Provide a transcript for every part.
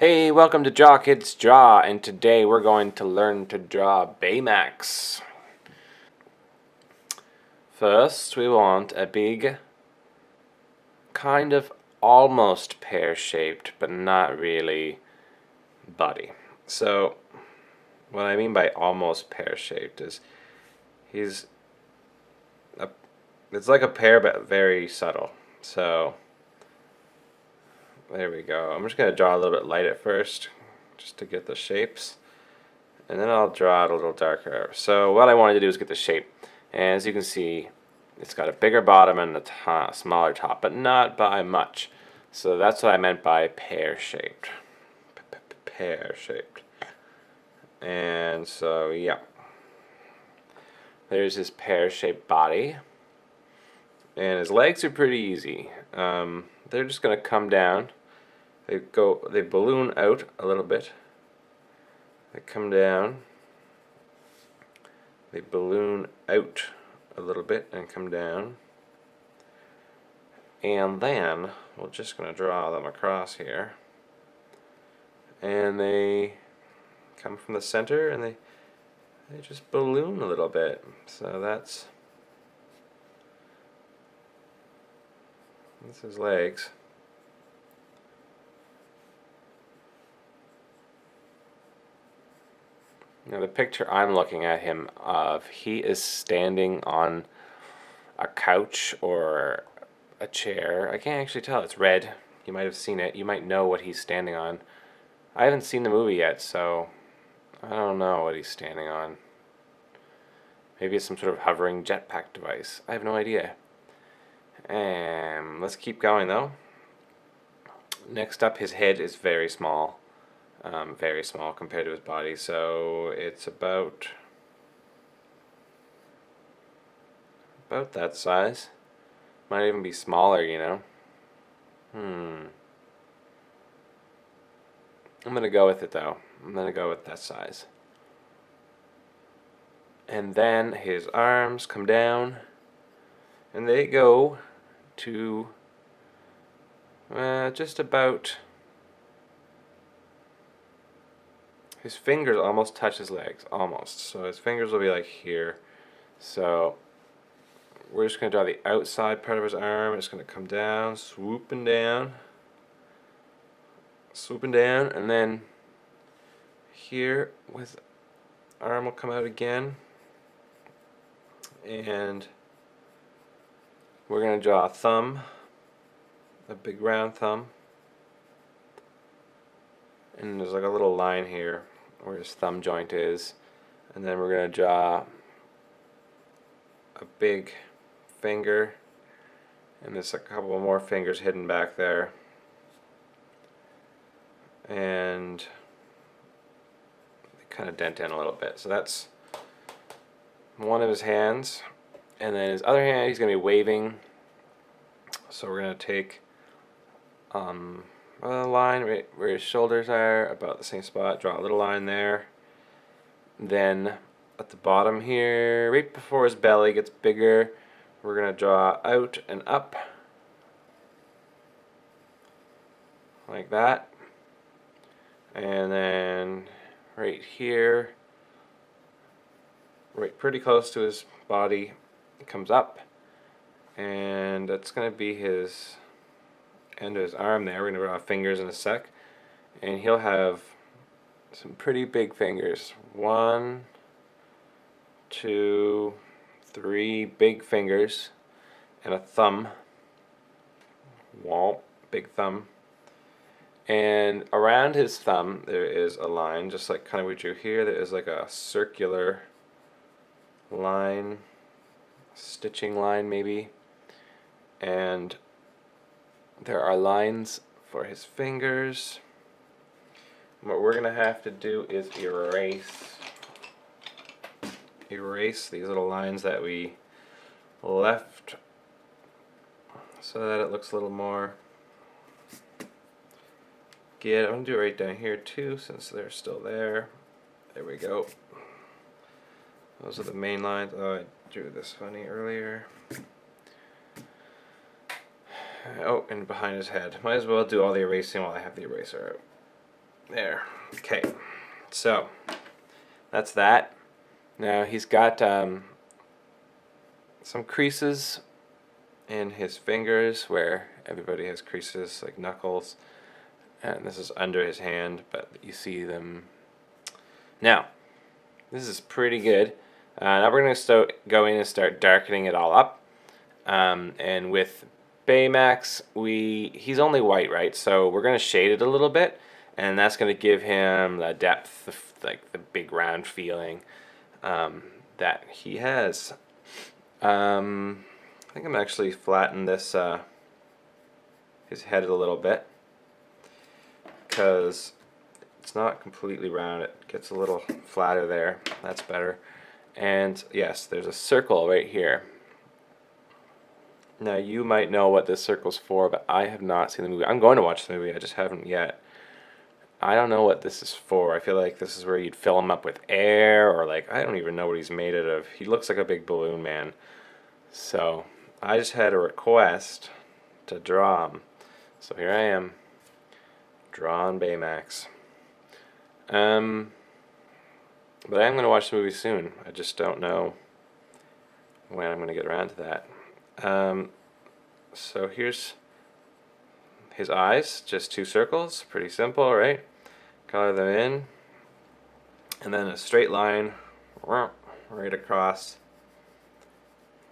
Hey, welcome to Draw Kids Draw, and today we're going to learn to draw Baymax. First, we want a big, kind of almost pear-shaped, but not really, body. So, what I mean by almost pear-shaped is it's like a pear, but very subtle. So, there we go. I'm just going to draw a little bit light at first, just to get the shapes. And then I'll draw it a little darker. So what I wanted to do is get the shape. And as you can see, it's got a bigger bottom and a smaller top, but not by much. So that's what I meant by pear-shaped. Pear-shaped. And so, yeah. There's his pear-shaped body. And his legs are pretty easy. They're just going to come down. They balloon out a little bit. They come down, they balloon out a little bit and come down, and then we're just going to draw them across here, and they come from the center and they just balloon a little bit. So that's his legs. Now the picture I'm looking at him of, he is standing on a couch or a chair. I can't actually tell. It's red. You might have seen it. You might know what he's standing on. I haven't seen the movie yet, so I don't know what he's standing on. Maybe it's some sort of hovering jetpack device. I have no idea. Let's keep going though. Next up, his head is very small. Very small compared to his body, so it's about that size. Might even be smaller, you know. I'm gonna go with it though. I'm gonna go with that size. And then his arms come down, and they go to just about. His fingers almost touch his legs, almost. So his fingers will be like here. So we're just going to draw the outside part of his arm. It's going to come down, swooping down, and then here with arm will come out again. And we're going to draw a thumb, a big round thumb. And there's like a little line here where his thumb joint is, and then we're going to draw a big finger, and there's a couple more fingers hidden back there, and they kind of dent in a little bit. So that's one of his hands, and then his other hand he's going to be waving. So we're going to take a line right where his shoulders are, about the same spot, draw a little line there. Then at the bottom here, right before his belly gets bigger, we're going to draw out and up, like that. And then right here, right pretty close to his body, it comes up. And that's going to be his end of his arm there. We're going to draw fingers in a sec, and he'll have some pretty big fingers. 1, 2, 3 big fingers, and a thumb. Womp, big thumb. And around his thumb there is a line, just like kind of we drew here. There is like a circular line, stitching line maybe, and there are lines for his fingers. What we're going to have to do is erase these little lines that we left so that it looks a little more good. I'm going to do it right down here too, since they're still there. There we go. Those are the main lines. Oh, I drew this funny earlier. Oh, and behind his head. Might as well do all the erasing while I have the eraser out. There. Okay. So that's that. Now he's got some creases in his fingers where everybody has creases, like knuckles. And this is under his hand, but you see them. Now, this is pretty good. Now we're going to go in and start darkening it all up. And with Baymax, he's only white, right? So we're going to shade it a little bit, and that's going to give him the depth, like the big round feeling that he has. I think I'm actually flatten this his head a little bit because it's not completely round. It gets a little flatter there. That's better. And yes, there's a circle right here. Now you might know what this circle's for, but I have not seen the movie. I'm going to watch the movie, I just haven't yet. I don't know what this is for. I feel like this is where you'd fill him up with air, or like, I don't even know what he's made out of. He looks like a big balloon man. So, I just had a request to draw him. So here I am, drawing Baymax. But I am going to watch the movie soon. I just don't know when I'm going to get around to that. So here's his eyes, just two circles, pretty simple, right? Color them in, and then a straight line right across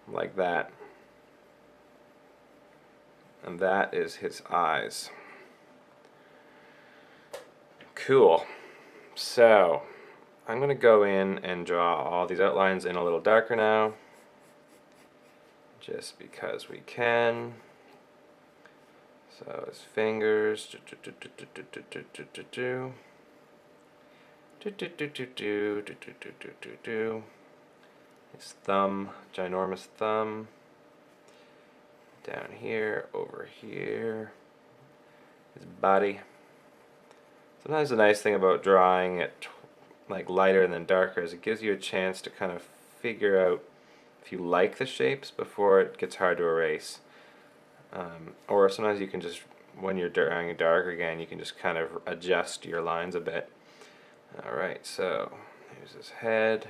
like that. And that is his eyes. Cool. So I'm going to go in and draw all these outlines in a little darker now, just because we can. So his fingers, his thumb, ginormous thumb, down here, over here, his body. Sometimes the nice thing about drawing it like lighter and then darker is it gives you a chance to kind of figure out if you like the shapes before it gets hard to erase. Or sometimes you can just, when you're drawing dark again, you can just kind of adjust your lines a bit. Alright, so here's his head.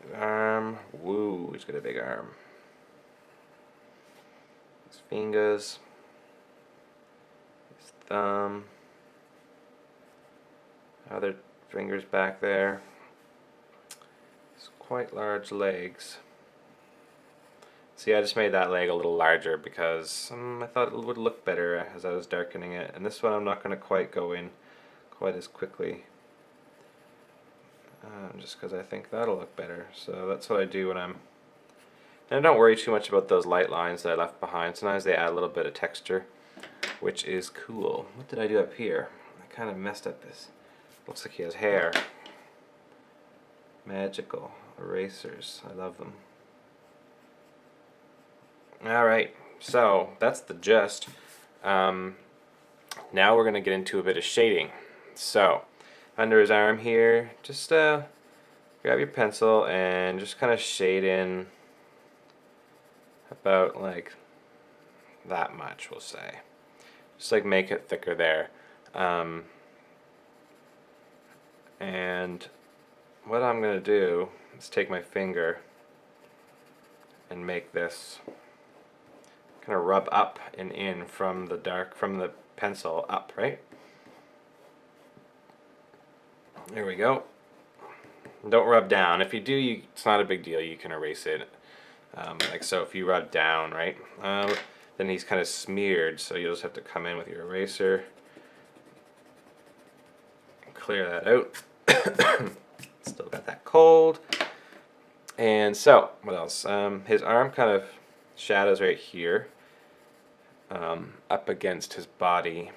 His arm. Woo, he's got a big arm. His fingers. His thumb. Other fingers back there. His quite large legs. See, I just made that leg a little larger because I thought it would look better as I was darkening it. And this one I'm not going to quite go in quite as quickly. Just because I think that'll look better. So that's what I do when I'm... And I don't worry too much about those light lines that I left behind. Sometimes they add a little bit of texture, which is cool. What did I do up here? I kind of messed up this. Looks like he has hair. Magical. Erasers. I love them. Alright, so that's the gist. Now we're going to get into a bit of shading. So, under his arm here, just grab your pencil and just kind of shade in about like that much, we'll say. Just like make it thicker there. And what I'm going to do is take my finger and make this kind of rub up and in from the pencil up, right? There we go. Don't rub down. If you do, it's not a big deal. You can erase it. Like so, if you rub down, right? Then he's kind of smeared, so you just have to come in with your eraser, clear that out. Still got that cold. And so, what else? His arm kind of shadows right here, up against his body,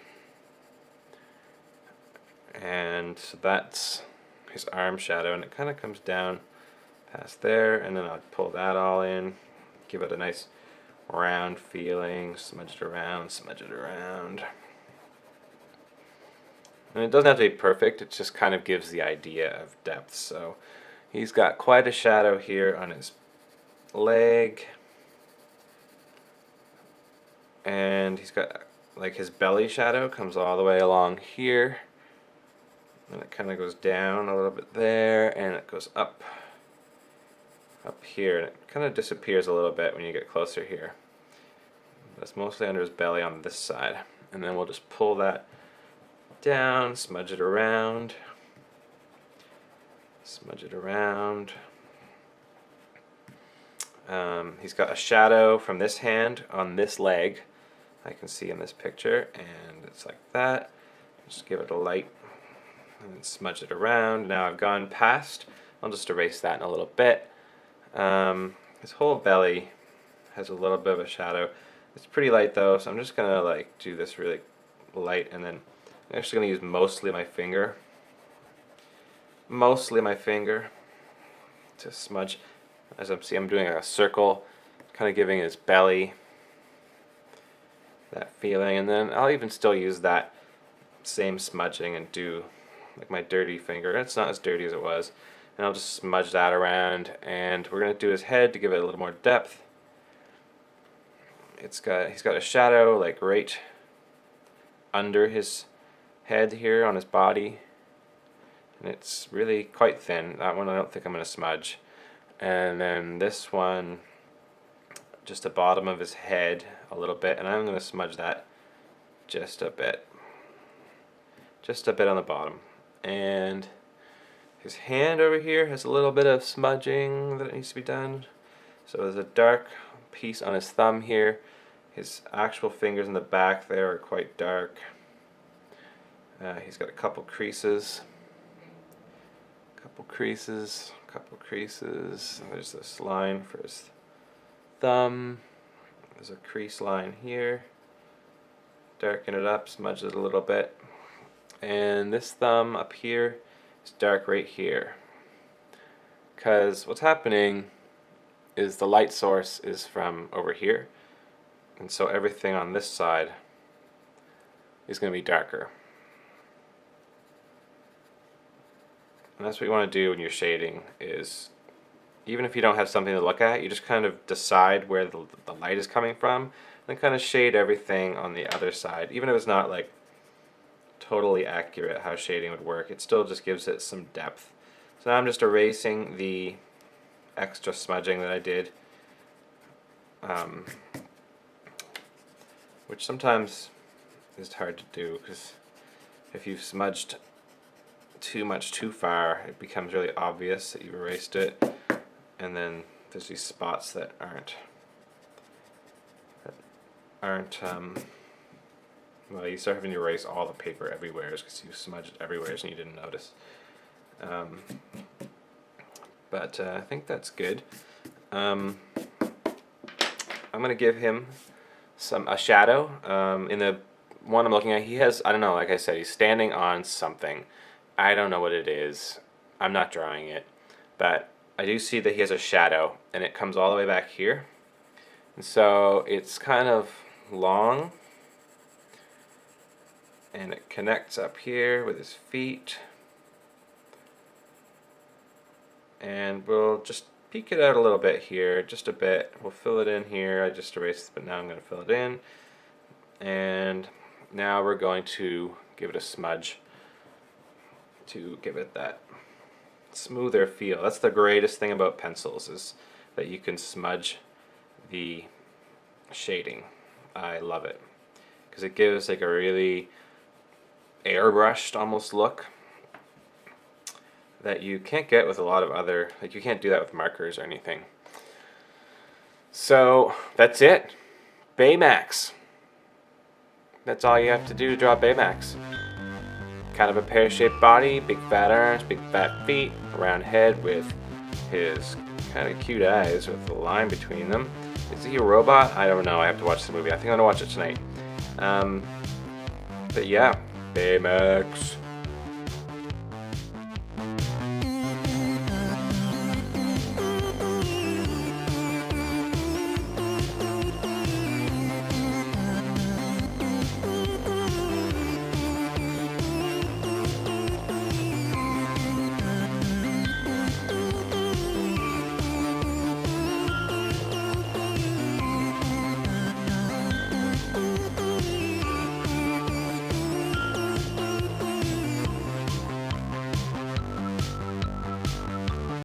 and so that's his arm shadow, and it kind of comes down past there, and then I'll pull that all in, give it a nice round feeling, smudge it around, smudge it around. And it doesn't have to be perfect, it just kind of gives the idea of depth. So he's got quite a shadow here on his leg, and he's got like his belly shadow comes all the way along here, and it kind of goes down a little bit there, and it goes up here, and it kind of disappears a little bit when you get closer here. That's mostly under his belly on this side, and then we'll just pull that down, smudge it around, smudge it around. He's got a shadow from this hand on this leg, I can see in this picture, and it's like that. Just give it a light and then smudge it around. Now I've gone past, I'll just erase that in a little bit. His whole belly has a little bit of a shadow. It's pretty light though, so I'm just gonna like do this really light, and then I'm actually gonna use mostly my finger to smudge. As I'm doing a circle, kind of giving his belly that feeling, and then I'll even still use that same smudging and do like my dirty finger. It's not as dirty as it was, and I'll just smudge that around, and we're gonna do his head to give it a little more depth. He's got a shadow like right under his head here on his body, and it's really quite thin. That one I don't think I'm gonna smudge. And then this one, just the bottom of his head a little bit, and I'm going to smudge that just a bit on the bottom. And his hand over here has a little bit of smudging that needs to be done. So there's a dark piece on his thumb here. His actual fingers in the back there are quite dark. He's got a couple creases. Couple creases. There's this line for his thumb. There's a crease line here. Darken it up, smudge it a little bit. And this thumb up here is dark right here. Because what's happening is the light source is from over here. And so everything on this side is going to be darker. And that's what you want to do when you're shading, is even if you don't have something to look at, you just kind of decide where the light is coming from, and then kind of shade everything on the other side. Even if it's not like totally accurate how shading would work, it still just gives it some depth. So now I'm just erasing the extra smudging that I did, which sometimes is hard to do, because if you've smudged too much too far, it becomes really obvious that you've erased it, and then there's these spots that aren't well, you start having to erase all the paper everywhere because you smudged it everywhere and you didn't notice. But I think that's good. I'm gonna give him a shadow. In the one I'm looking at, he has, I don't know, like I said, he's standing on something. I don't know what it is. I'm not drawing it, but I do see that he has a shadow, and it comes all the way back here. And so it's kind of long, and it connects up here with his feet. And we'll just peek it out a little bit here, just a bit. We'll fill it in here. I just erased it, but now I'm going to fill it in. And now we're going to give it a smudge to give it that smoother feel. That's the greatest thing about pencils, is that you can smudge the shading. I love it because it gives like a really airbrushed almost look that you can't get with a lot of other, like you can't do that with markers or anything. So that's it. Baymax. That's all you have to do to draw Baymax. Kind of a pear-shaped body, big fat arms, big fat feet, round head with his kind of cute eyes with a line between them. Is he a robot? I don't know. I have to watch the movie. I think I'm gonna watch it tonight. But yeah, Baymax.